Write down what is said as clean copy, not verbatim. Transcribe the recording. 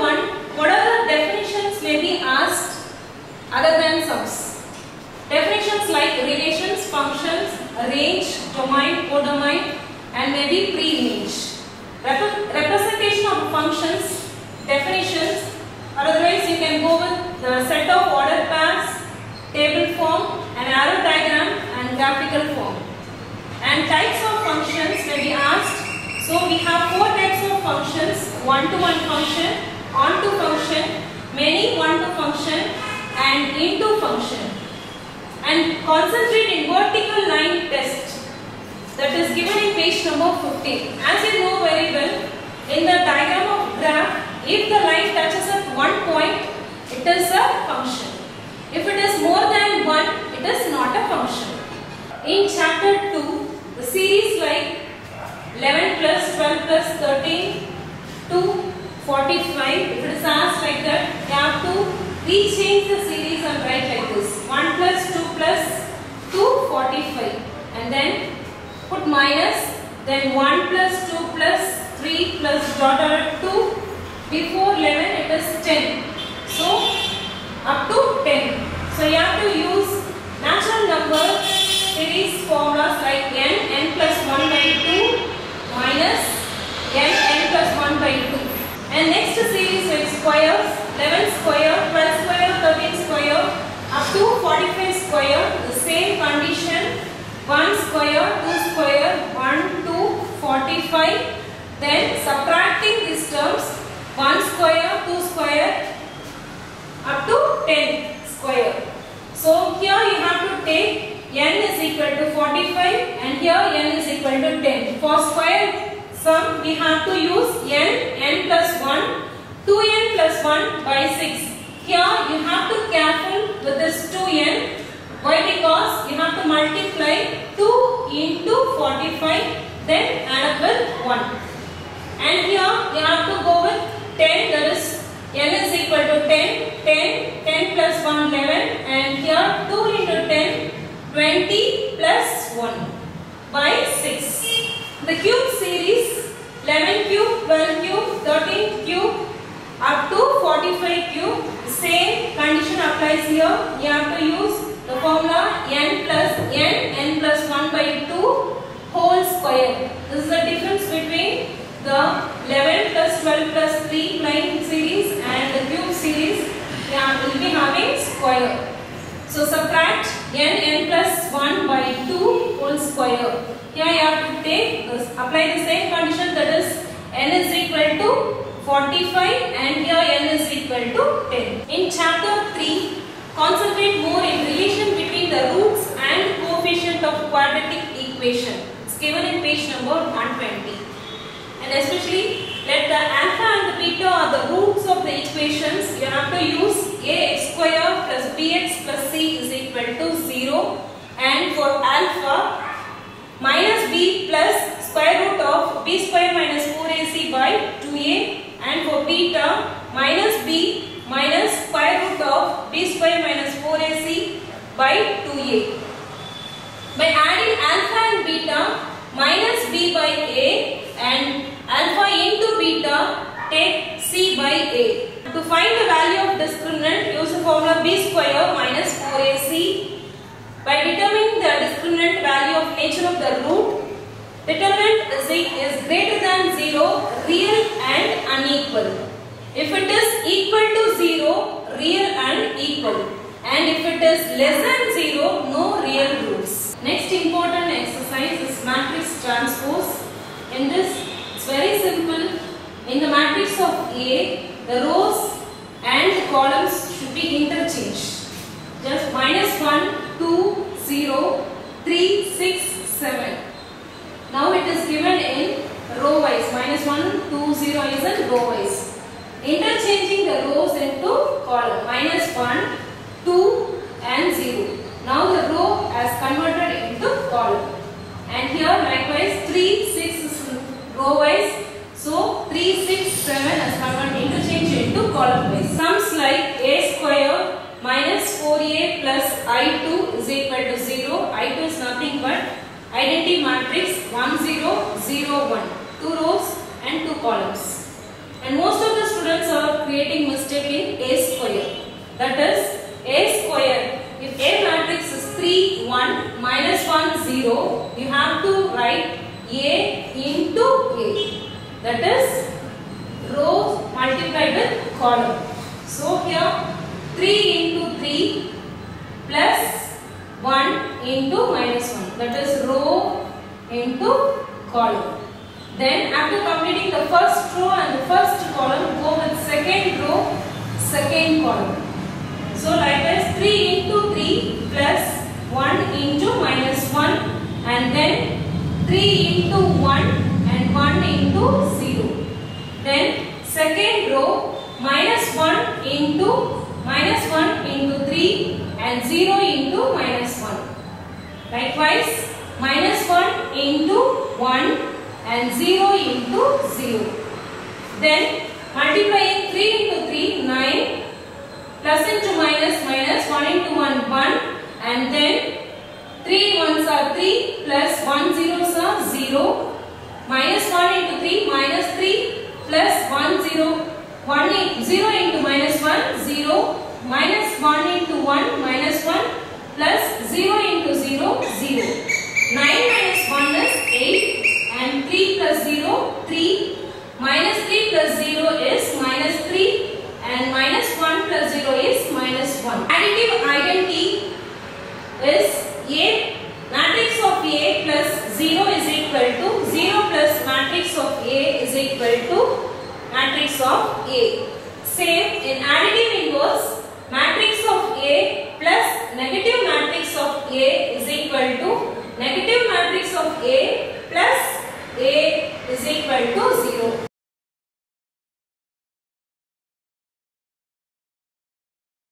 1, what are the definitions may be asked other than sums? Definitions like relations, functions, range, domain, codomain, and maybe pre-range. Representation of functions, definitions, or otherwise you can go with the set of ordered pairs, table form, an arrow diagram, and graphical form. And types of functions may be asked. So we have 4 types of functions: one-to-one function, on-to function, many one-to function, and into function. And concentrate in vertical line test that is given in page number 15. As you know very well, in the diagram of graph, if the line touches at one point, it is a function. If it is more than one, it is not a function. In chapter 2, the series like 11 plus 12 plus 13 to 45, if it is asked like that, you have to rechange the series and write like this: 1 plus 2 plus 2, 45, and then put minus, then 1 plus 2 plus 3 plus dot 2, before 11 it is 10, so up to 10. So you have to use natural number series formulas like n plus 1 by 2 minus n plus 1 by 2. And next series like squares: 11 square, 12 square, 13 square, up to 45 square. The same condition: 1 square, 2 square, 1 to 45. Then subtracting these terms: 1 square, 2 square, up to 10 square. So here you have to take n is equal to 45 and here n is equal to 10. For square sum we have to use n plus 1, 2n plus 1 by 6. Here you have to careful with this 2n. Why? Because you have to multiply 2 into 45, then add up with 1. And here you have to go with 10, that is n is equal to 10, 10 plus 1, 11, and here 2 into 10, 20 plus 1 by 6. The cube series: 11 cube, 12 cube, 13 cube, up to 45 cube. The same condition applies here. You have to use the formula n plus 1 by 2 whole square. This is the difference between the 11 plus 12 plus 3 line series and the cube series. We will be having square. So subtract n plus 1 by 2 whole square. Here you have to take this, apply the same condition, that is n is equal to 45 and here n is equal to 10. In chapter 3, concentrate more in relation between the roots and coefficient of quadratic equation. It's given in page number 120. And especially let the alpha and the beta are the roots of the equations. You have to use ax square plus bx plus c is equal to 0, and for alpha minus b plus square root of b square minus 4ac by 2a, and for beta minus b minus square root of b square minus 4ac by 2a. By adding alpha and beta, minus b by a and alpha into beta, take c by a. To find the value of discriminant, use the formula b square minus 4ac. By determining the discriminant value of nature of the root, determinant is greater than 0, real and unequal. If it is equal to 0, real and equal. And if it is less than 0, no real roots. Next important exercise is matrix transpose. In this, it's very simple. In the matrix of A, the rows and columns should be interchanged. Just minus 1, 2, 0, 3, 6, 7. Now it is given in row wise. Minus 1, 2, 0 is in row wise. Interchanging the rows into column. Minus 1, 2 and 0. Now the row has converted into column. And here likewise 3, 6 is row wise. So 3, 6, 7 has converted interchange into column wise. Sums like a square minus 4a plus I2 is equal to 0. I2 is nothing but identity matrix 1, 0, 0, 1. 2 rows and 2 columns. And most of the students are creating mistake in A square. That is A square. If A matrix is 3, 1, minus 1, 0, you have to write A into A. That is row multiplied with column. So here 3 into 3 plus 1 into minus 1. That is row into column. Then after completing the first row and the first column, go with second row, second column. So likewise 3 into 3 plus 1 into minus 1, and then 3 into 1 and 1 into 0. Then second row minus 1 into 3 and 0 into minus 1. Likewise minus 1 into 1 and 0 into 0. Then multiplying 3 into 3, 9, plus into minus, minus 1 into 1, 1, and then 3 ones are 3 plus 1 zeros are 0. Minus 1 into 3, minus 3 plus 1 0, 0 into minus 1, 0. Minus 1 into 1, minus 1 plus 0 into 0, 0. 9 minus 1 is 8 and 3 plus 0, 3. Minus 3 plus 0 is minus 3 and minus 1 plus 0 is minus 1. Additive identity is A, matrix of A plus 0 is equal to 0 plus matrix of A is equal to matrix of A. Same in additive inverse, matrix of A plus negative matrix of A is equal to negative matrix of A